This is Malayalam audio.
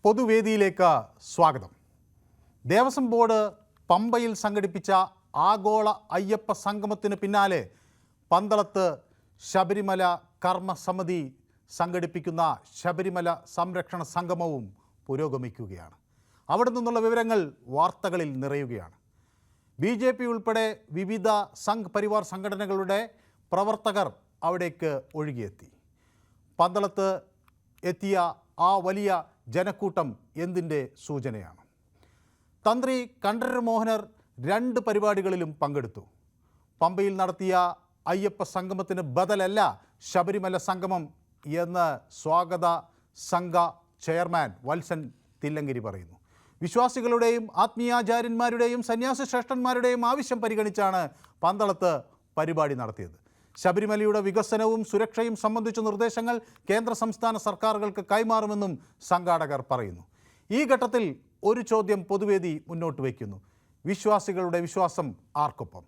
പൊതുവേദിയിലേക്ക് സ്വാഗതം. ദേവസ്വം ബോർഡ് പമ്പയിൽ സംഘടിപ്പിച്ച ആഗോള അയ്യപ്പ സംഗമത്തിന് പിന്നാലെ പന്തളത്ത് ശബരിമല കർമ്മസമിതി സംഘടിപ്പിക്കുന്ന ശബരിമല സംരക്ഷണ സംഗമവും പുരോഗമിക്കുകയാണ്. അവിടെ നിന്നുള്ള വിവരങ്ങൾ വാർത്തകളിൽ നിറയുകയാണ്. BJP ഉൾപ്പെടെ വിവിധ സംഘ് പരിവാർ സംഘടനകളുടെ പ്രവർത്തകർ അവിടേക്ക് ഒഴുകിയെത്തി. പന്തളത്ത് എത്തിയ ആ വലിയ ജനക്കൂട്ടം എന്തിൻ്റെ സൂചനയാണ്? തന്ത്രി കണ്ഠരര് മോഹനർ 2 പരിപാടികളിലും പങ്കെടുത്തു. പമ്പയിൽ നടത്തിയ അയ്യപ്പ സംഗമത്തിന് ബദലല്ല ശബരിമല സംഗമം എന്ന് സ്വാഗത സംഘ ചെയർമാൻ വത്സൻ തില്ലങ്കേരി പറയുന്നു. വിശ്വാസികളുടെയും ആത്മീയാചാര്യന്മാരുടെയും സന്യാസ ശ്രേഷ്ഠന്മാരുടെയും ആവശ്യം പരിഗണിച്ചാണ് പന്തളത്ത് പരിപാടി നടത്തിയത്. ശബരിമലയുടെ വികസനവും സുരക്ഷയും സംബന്ധിച്ച നിർദ്ദേശങ്ങൾ കേന്ദ്ര സംസ്ഥാന സർക്കാരുകൾക്ക് കൈമാറുമെന്നും സംഘാടകർ പറയുന്നു. ഈ ഘട്ടത്തിൽ ഒരു ചോദ്യം പൊതുവേദി മുന്നോട്ട് വയ്ക്കുന്നു: വിശ്വാസികളുടെ വിശ്വാസം ആർക്കൊപ്പം?